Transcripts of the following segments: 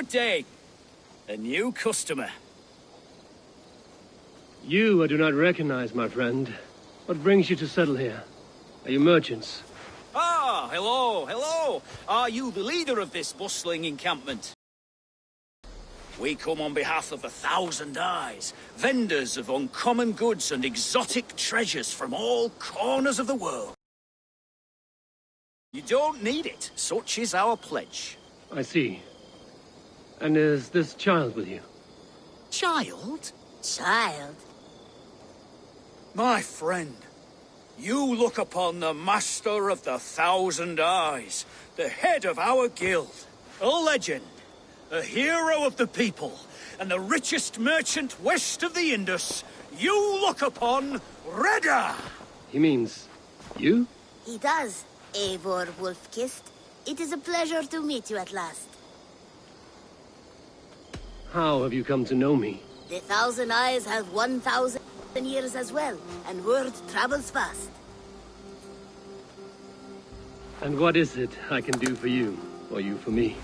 Good day. A new customer. You I do not recognize, my friend. What brings you to settle here? Are you merchants? Ah, hello, hello. Are you the leader of this bustling encampment? We come on behalf of 1,000 Eyes, vendors of uncommon goods and exotic treasures from all corners of the world. You don't need it. Such is our pledge. I see. And is this child with you? Child? Child? My friend, you look upon the master of the 1,000 Eyes, the head of our guild, a legend, a hero of the people, and the richest merchant west of the Indus. You look upon Redda! He means you? He does, Eivor Wolf-Kissed. It is a pleasure to meet you at last. How have you come to know me? The 1,000 Eyes have 1,000 years as well, and word travels fast. And what is it I can do for you, or you for me?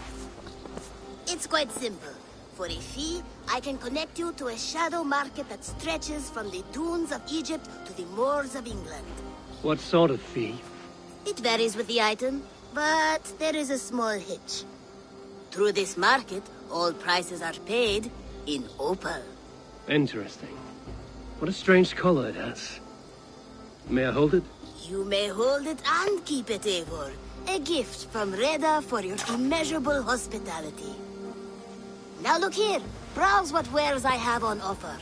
It's quite simple. For a fee, I can connect you to a shadow market that stretches from the dunes of Egypt to the moors of England. What sort of fee? It varies with the item, but there is a small hitch. Through this market, all prices are paid in opal. Interesting. What a strange color it has. May I hold it? You may hold it and keep it, Eivor. A gift from Redda for your immeasurable hospitality. Now look here. Browse what wares I have on offer.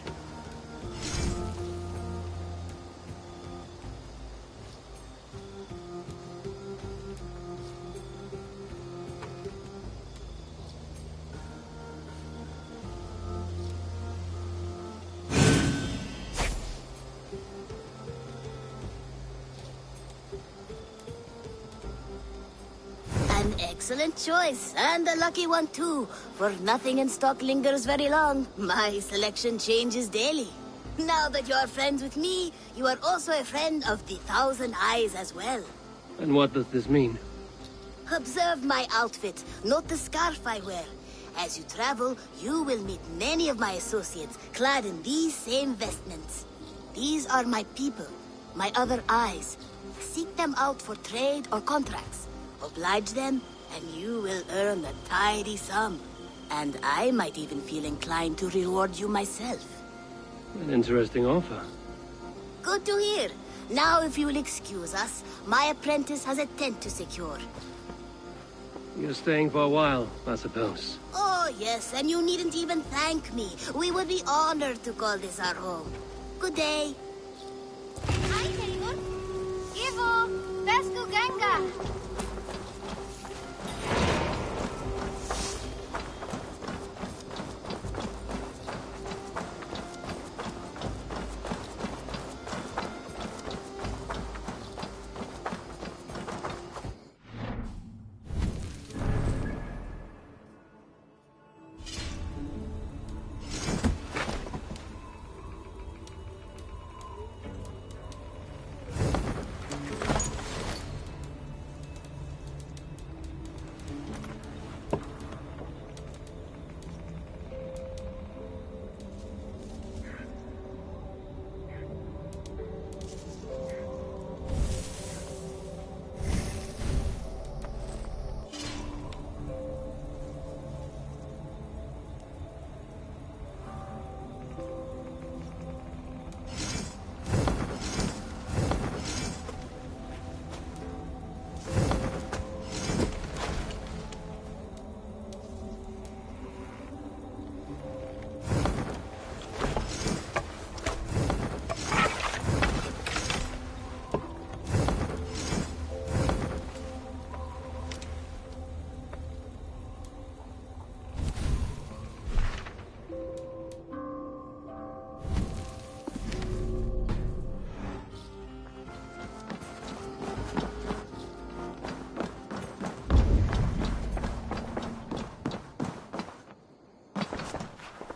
An excellent choice, and a lucky one too, for nothing in stock lingers very long. My selection changes daily. Now that you're friends with me, you are also a friend of the 1,000 Eyes as well. And what does this mean? Observe my outfit, note the scarf I wear. As you travel, you will meet many of my associates, clad in these same vestments. These are my people, my other eyes. Seek them out for trade or contracts. Oblige them, and you will earn a tidy sum. And I might even feel inclined to reward you myself. An interesting offer. Good to hear. Now, if you will excuse us, my apprentice has a tent to secure. You're staying for a while, I suppose. Oh, yes, and you needn't even thank me. We would be honored to call this our home. Good day. Hi, Eivor. Eivor, Vesku Ganga.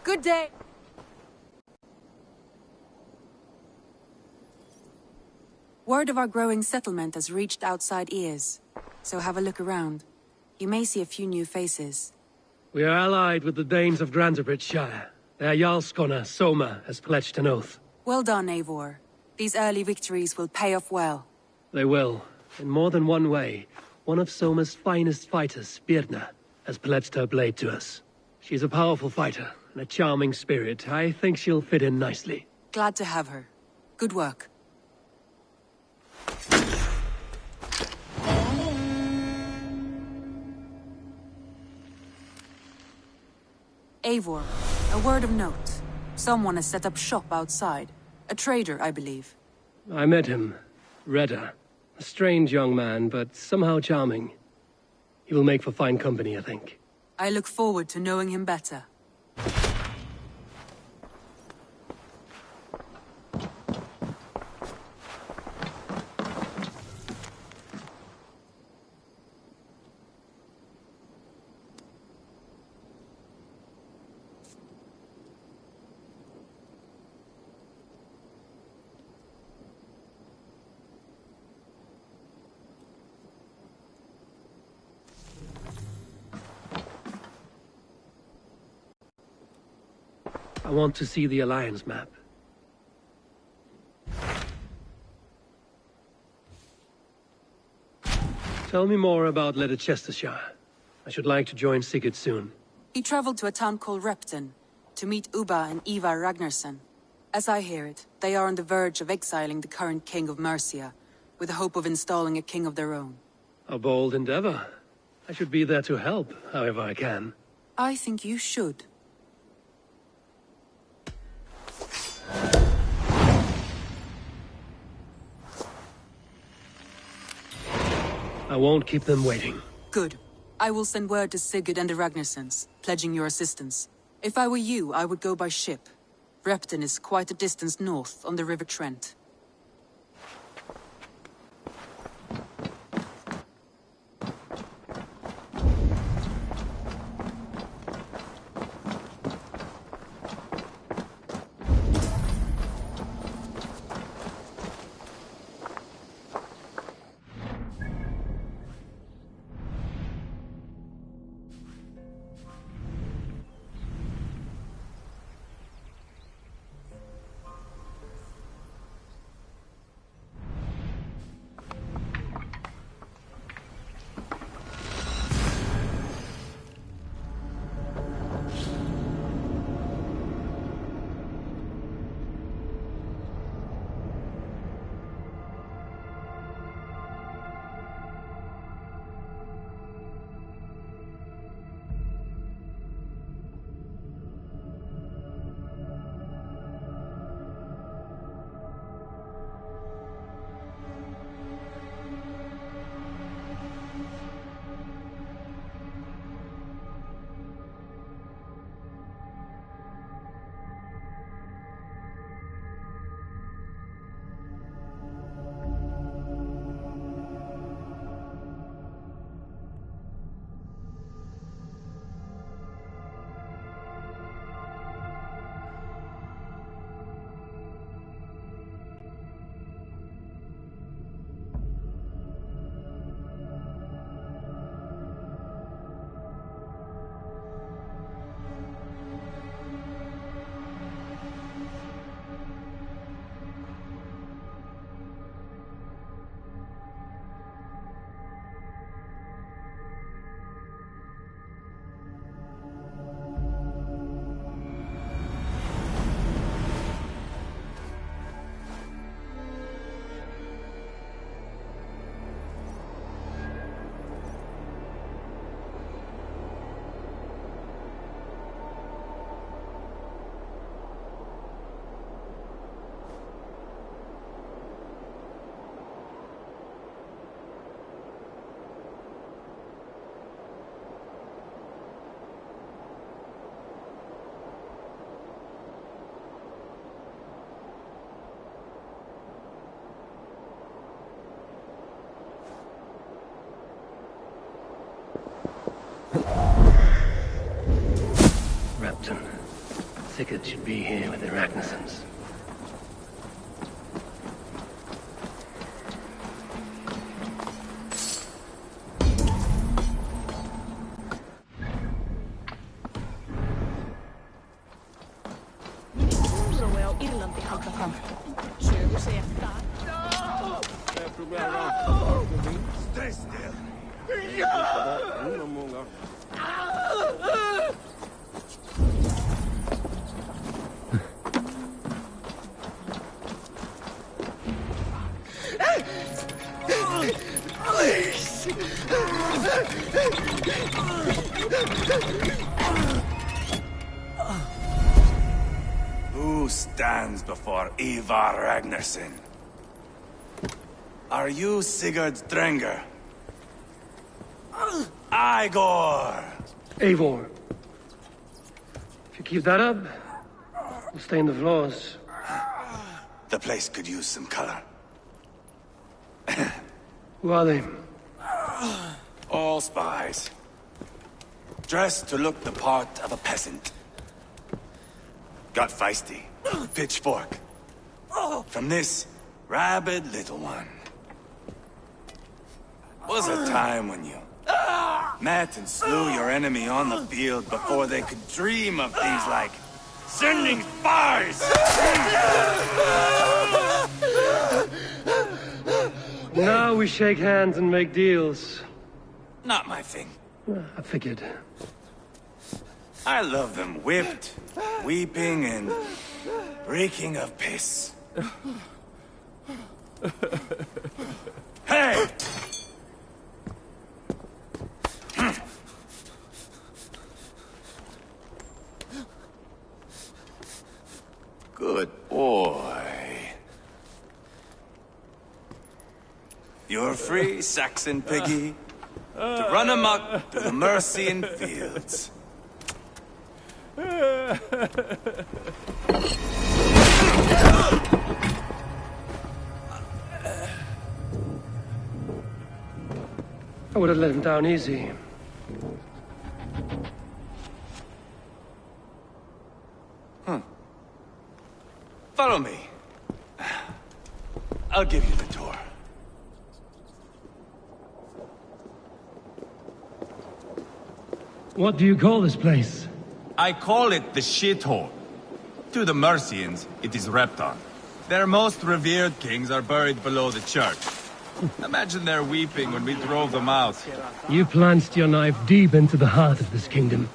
Good day. Word of our growing settlement has reached outside ears, so have a look around. You may see a few new faces. We are allied with the Danes of Shire. Their Jarlskona, Soma, has pledged an oath. Well done, Eivor. These early victories will pay off well. They will. In more than one way. One of Soma's finest fighters, Birna, has pledged her blade to us. She's a powerful fighter, and a charming spirit. I think she'll fit in nicely. Glad to have her. Good work. Eivor, a word of note. Someone has set up shop outside. A trader, I believe. I met him. Redda. A strange young man, but somehow charming. He will make for fine company, I think. I look forward to knowing him better. I want to see the Alliance map. Tell me more about Leicestershire. I should like to join Sigurd soon. He traveled to a town called Repton to meet Ubba and Ivar Ragnarsson. As I hear it, they are on the verge of exiling the current king of Mercia, with the hope of installing a king of their own. A bold endeavor. I should be there to help, however I can. I think you should. I won't keep them waiting. Good. I will send word to Sigurd and the Ragnarssons, pledging your assistance. If I were you, I would go by ship. Repton is quite a distance north, on the River Trent. Repton. Sigurd should be here with the Ragnarssons. Irlanti alkakaan. Syökö se jättää? Stay still. Please. Who stands before Ivar Ragnarsson? Are you Sigurd Drenger? Igor! Eivor. If you keep that up, we'll stain the floors. The place could use some color. Who are they? All spies. Dressed to look the part of a peasant. Got feisty. Pitchfork. From this rabid little one. Was a time when you met and slew your enemy on the field before they could dream of things like sending spies! Now we shake hands and make deals. Not my thing. I figured. I love them whipped, weeping, and reeking of piss. Hey! Good boy. You're free, Saxon piggy, to run amok through the Mercian fields. I would have let him down easy. Follow me. I'll give you the tour. What do you call this place? I call it the shithole. To the Mercians, it is Repton. Their most revered kings are buried below the church. Imagine their weeping when we drove them out. You plunged your knife deep into the heart of this kingdom.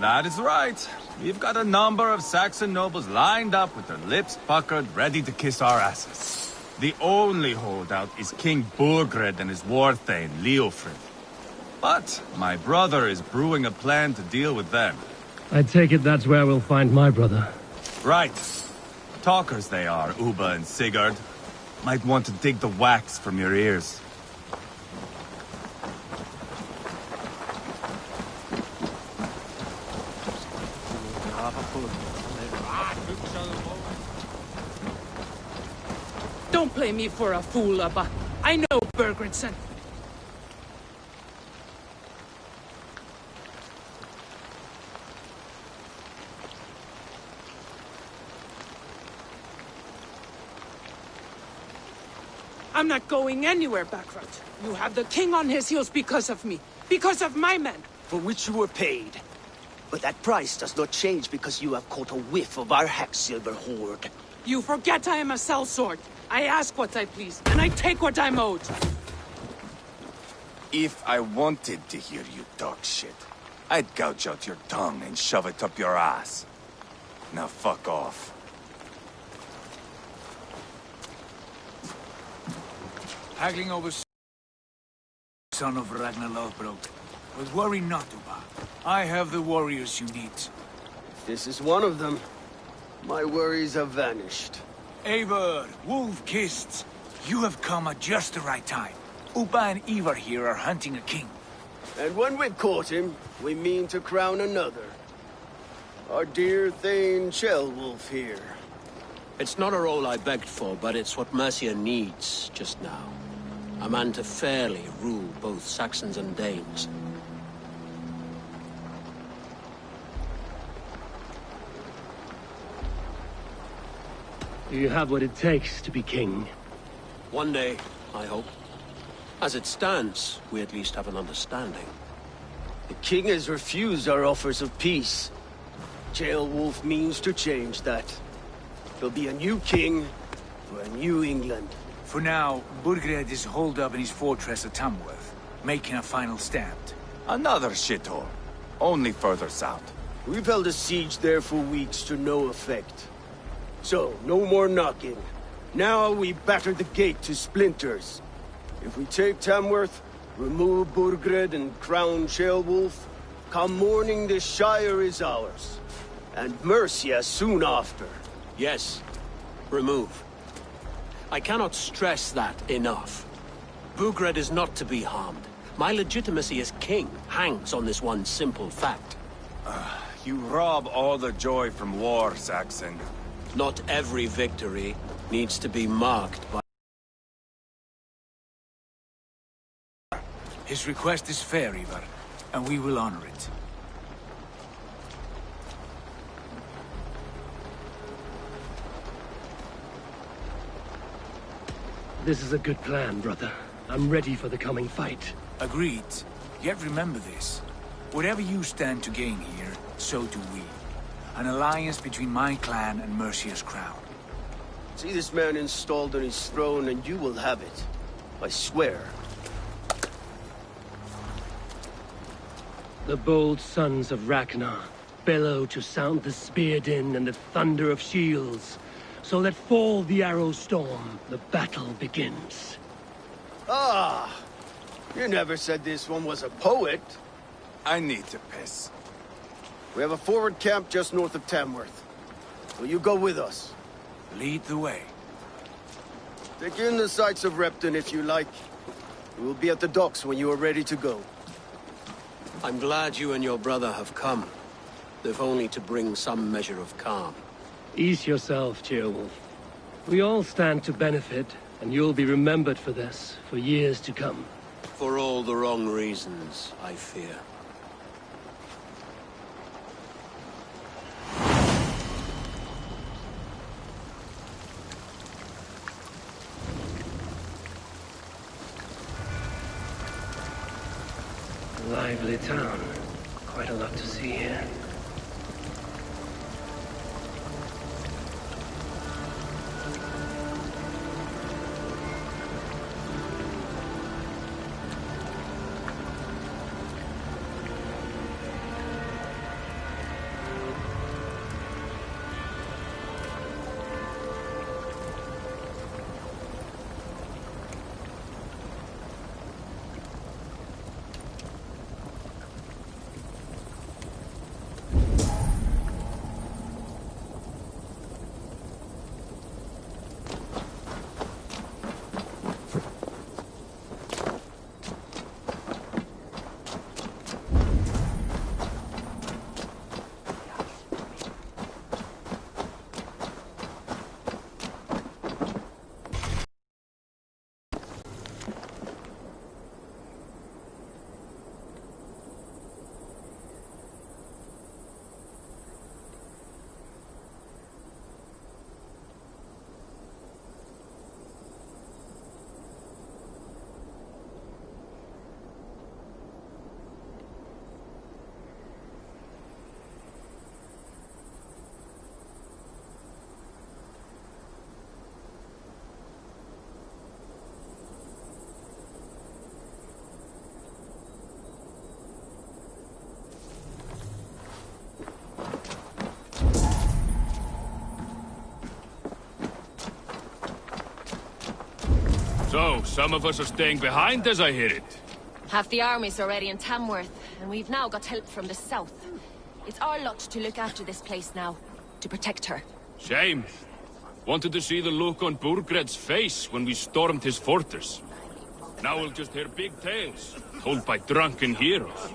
That is right. We've got a number of Saxon nobles lined up with their lips puckered, ready to kiss our asses. The only holdout is King Burgred and his war thane, Leofrid. But my brother is brewing a plan to deal with them. I take it that's where we'll find my brother. Right. Talkers they are, Uba and Sigurd. Might want to dig the wax from your ears. Don't play me for a fool, Abba. I know Bergredson. I'm not going anywhere, Backrot. You have the king on his heels because of me. Because of my men. For which you were paid. But that price does not change because you have caught a whiff of our Hacksilver hoard. You forget I am a sellsword. I ask what I please, and I take what I'm owed. If I wanted to hear you talk shit, I'd gouge out your tongue and shove it up your ass. Now fuck off. Haggling over son of Ragnar Lothbrok. But worry not, Uba. I have the warriors you need. This is one of them. My worries have vanished. Eivor, wolf-kissed. You have come at just the right time. Uba and Ivar here are hunting a king. And when we've caught him, we mean to crown another. Our dear Thane Shellwolf here. It's not a role I begged for, but it's what Mercia needs just now. A man to fairly rule both Saxons and Danes. Do you have what it takes to be king? One day, I hope. As it stands, we at least have an understanding. The king has refused our offers of peace. Jailwolf means to change that. There'll be a new king for a new England. For now, Burgred is holed up in his fortress at Tamworth, making a final stand. Another shithole. Only further south. We've held a siege there for weeks to no effect. So, no more knocking. Now we batter the gate to splinters. If we take Tamworth, remove Burgred and crown Ceolwulf, come morning the Shire is ours. And Mercia soon after. Yes, remove. I cannot stress that enough. Burgred is not to be harmed. My legitimacy as king hangs on this one simple fact. You rob all the joy from war, Saxon. Not every victory needs to be marked by... His request is fair, Ivar, and we will honor it. This is a good plan, brother. I'm ready for the coming fight. Agreed. Yet remember this. Whatever you stand to gain here, so do we. An alliance between my clan and Mercia's crown. See this man installed on his throne and you will have it. I swear. The bold sons of Ragnar bellow to sound the spear din and the thunder of shields. So let fall the arrow storm, the battle begins. Ah! You never said this one was a poet. I need to piss. We have a forward camp just north of Tamworth. Will you go with us? Lead the way. Take in the sights of Repton if you like. We will be at the docks when you are ready to go. I'm glad you and your brother have come. If only to bring some measure of calm. Ease yourself, Ceolwulf. We all stand to benefit, and you'll be remembered for this, for years to come. For all the wrong reasons, I fear. Lively town. Quite a lot to see here. So, some of us are staying behind as I hear it. Half the army's already in Tamworth, and we've now got help from the south. It's our lot to look after this place now, to protect her. Shame. Wanted to see the look on Burgred's face when we stormed his fortress. Now we'll just hear big tales, told by drunken heroes.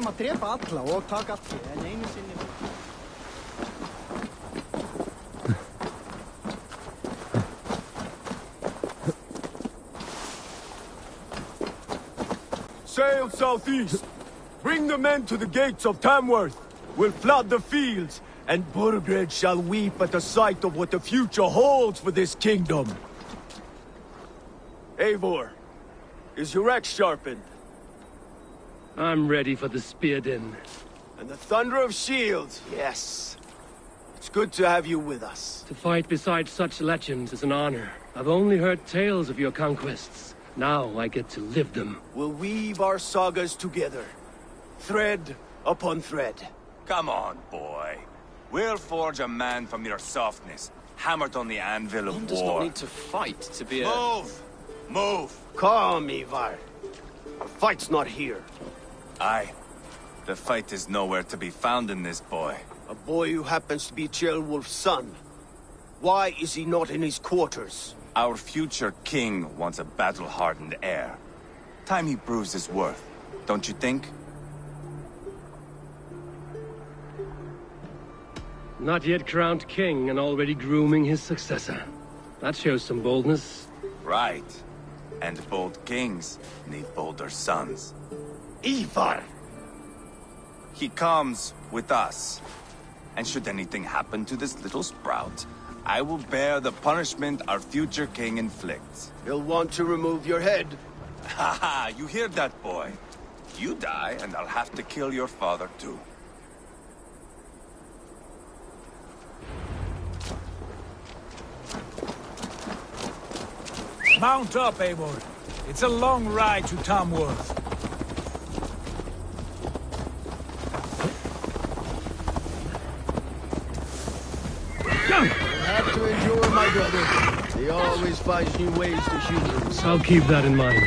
Að drepa alla og taka allt í, en einu sinni... southeast. Bring the men to the gates of Tamworth. We'll flood the fields, And Burgred shall weep at the sight of what the future holds for this kingdom. Eivor, is your axe sharpened? I'm ready for the spear din. And the thunder of shields, yes. It's good to have you with us. To fight beside such legends is an honor. I've only heard tales of your conquests. Now I get to live them. We'll weave our sagas together. Thread upon thread. Come on, boy. We'll forge a man from your softness, hammered on the anvil of war. One does not need to fight to be a... Move! Move! Calm, Ivar. The fight's not here. Aye. The fight is nowhere to be found in this boy. A boy who happens to be Ceolwulf's son. Why is he not in his quarters? Our future king wants a battle-hardened heir. Time he proves his worth, don't you think? Not yet crowned king and already grooming his successor. That shows some boldness. Right. And bold kings need bolder sons. Ivar! He comes with us. And should anything happen to this little sprout, I will bear the punishment our future king inflicts. He'll want to remove your head. Ha ha! You hear that, boy? You die, and I'll have to kill your father, too. Mount up, Eivor. It's a long ride to Tamworth. You'll have to endure, my brother. He always finds new ways to humor. I'll keep that in mind.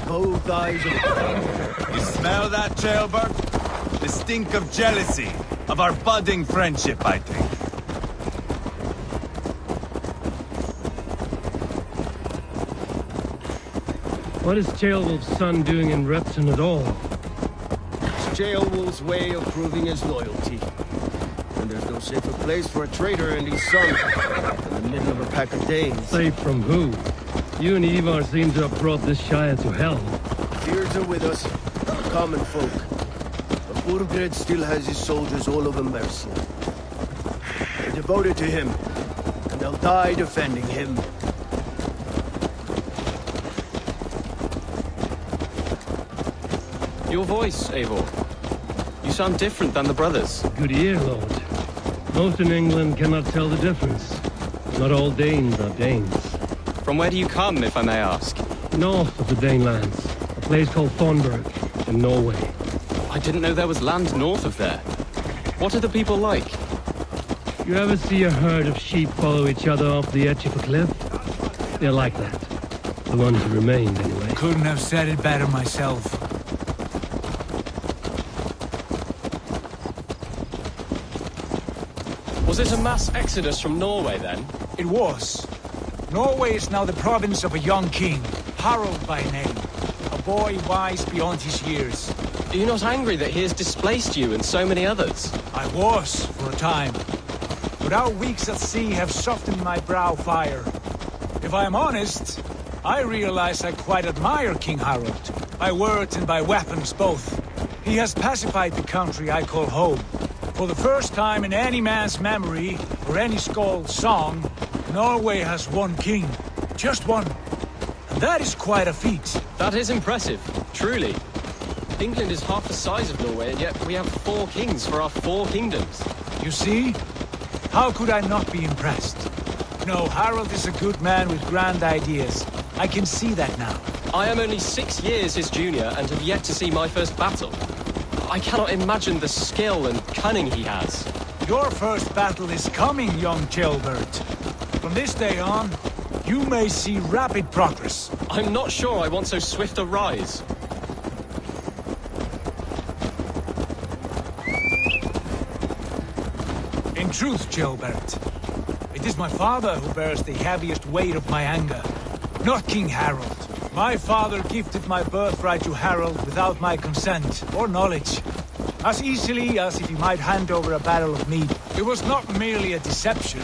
Both eyes of... You smell that, Jailbird? The stink of jealousy, of our budding friendship, I think. What is Ceolwulf's son doing in Repton at all? It's Ceolwulf's way of proving his loyalty. And there's no safer place for a traitor and his son in the middle of a pack of Danes. Safe from who? You and Ivar seem to have brought this Shire to hell. Fears are with us, common folk. But Burgred still has his soldiers all over Mercia. They're devoted to him, and they'll die defending him. Your voice, Eivor. You sound different than the brothers. Good ear, Lord. Most in England cannot tell the difference. Not all Danes are Danes. From where do you come, if I may ask? North of the Danelands. A place called Thornburg, in Norway. I didn't know there was land north of there. What are the people like? You ever see a herd of sheep follow each other off the edge of a cliff? They're like that. The ones who remained, anyway. Couldn't have said it better myself. Was it a mass exodus from Norway, then? It was. Norway is now the province of a young king, Harald by name. A boy wise beyond his years. Are you not angry that he has displaced you and so many others? I was, for a time. But our weeks at sea have softened my brow fire. If I am honest, I realize I quite admire King Harald. By words and by weapons both. He has pacified the country I call home. For the first time in any man's memory, or any skald's song, Norway has one king. Just one. And that is quite a feat. That is impressive, truly. England is half the size of Norway, and yet we have 4 kings for our 4 kingdoms. You see? How could I not be impressed? No, Harald is a good man with grand ideas. I can see that now. I am only 6 years his junior, and have yet to see my first battle. I cannot imagine the skill and cunning he has. Your first battle is coming, young Ceolbert. From this day on, you may see rapid progress. I'm not sure I want so swift a rise. In truth, Ceolbert, it is my father who bears the heaviest weight of my anger, not King Harald. My father gifted my birthright to Harald without my consent or knowledge. As easily as if he might hand over a barrel of mead. It was not merely a deception,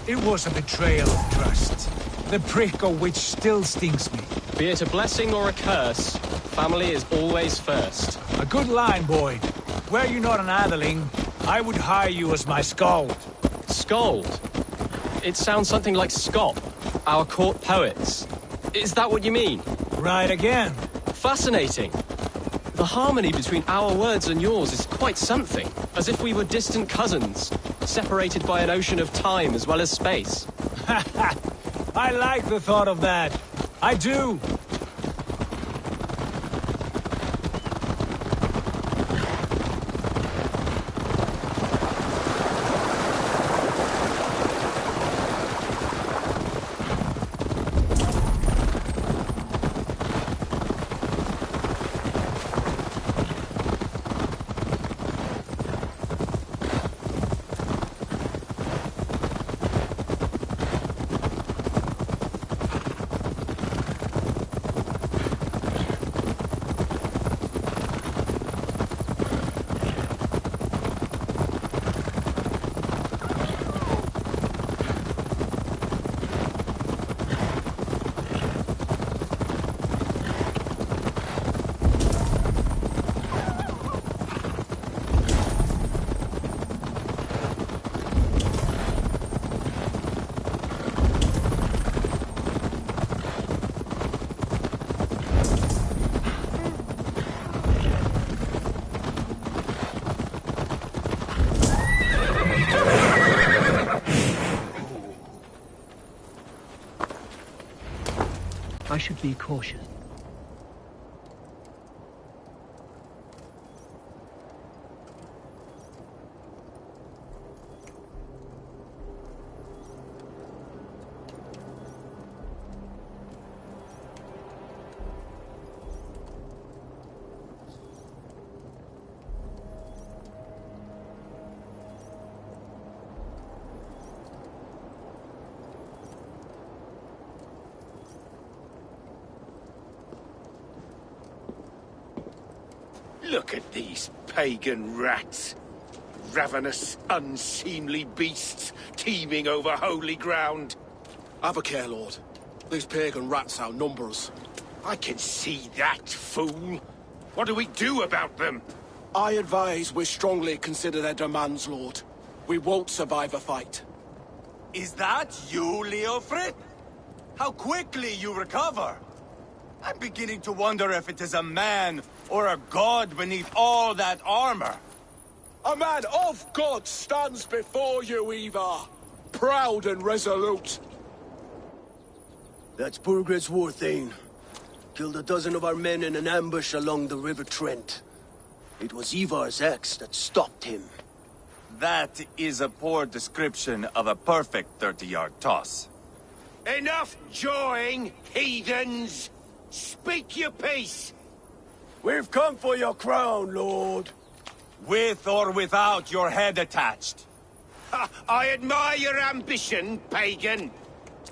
it was a betrayal of trust. The prick of which still stings me. Be it a blessing or a curse, family is always first. A good line, boy. Were you not an atheling, I would hire you as my skald. Skald? It sounds something like Scott, our court poets. Is that what you mean? Right again. Fascinating. The harmony between our words and yours is quite something. As if we were distant cousins, separated by an ocean of time as well as space. I like the thought of that. I do. I should be cautious. Look at these pagan rats. Ravenous, unseemly beasts teeming over holy ground. Have a care, Lord. These pagan rats outnumber us. I can see that, fool. What do we do about them? I advise we strongly consider their demands, Lord. We won't survive a fight. Is that you, Leofrid? How quickly you recover! I'm beginning to wonder if it is a man or a god beneath all that armor. A man of God stands before you, Ivar. Proud and resolute. That's Burgred's Warthane. Killed a dozen of our men in an ambush along the River Trent. It was Ivar's axe that stopped him. That is a poor description of a perfect 30-yard toss. Enough jawing, heathens! Speak your piece! We've come for your crown, Lord. With or without your head attached. I admire your ambition, pagan.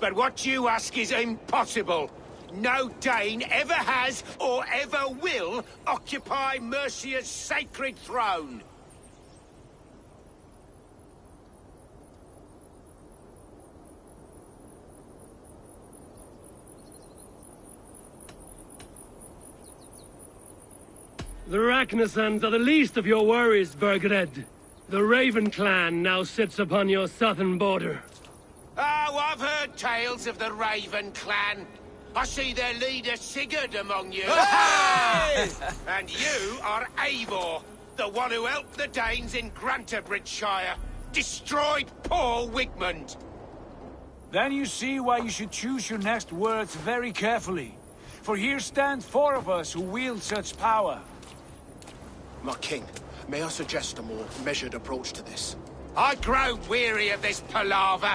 But what you ask is impossible. No Dane ever has or ever will occupy Mercia's sacred throne. The Ragnarsons are the least of your worries, Burgred. The Raven clan now sits upon your southern border. Oh, I've heard tales of the Raven clan. I see their leader Sigurd among you. Hey! And you are Eivor, the one who helped the Danes in Grantabridgeshire. Destroyed poor Wigmund. Then you see why you should choose your next words very carefully. For here stand four of us who wield such power. My king, may I suggest a more measured approach to this? I grow weary of this palaver.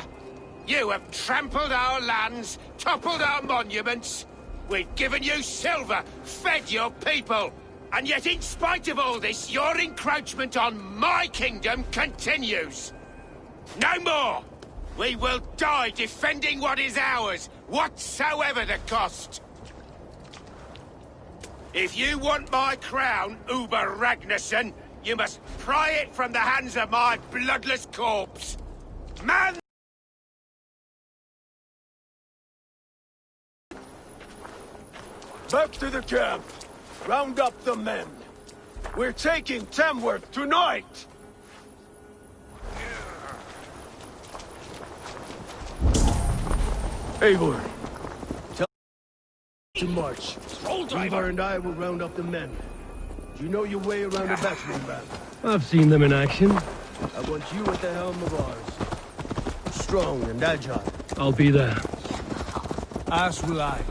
You have trampled our lands, toppled our monuments. We've given you silver, fed your people. And yet in spite of all this, your encroachment on my kingdom continues. No more! We will die defending what is ours, whatsoever the cost. If you want my crown, Uber Ragnarsson, you must pry it from the hands of my bloodless corpse. Man! Back to the camp. Round up the men. We're taking Tamworth tonight. Eivor, tell to march. Ivar and I will round up the men. Do you know your way around a battering ram? I've seen them in action. I want you at the helm of ours. Strong and agile. I'll be there. As will I.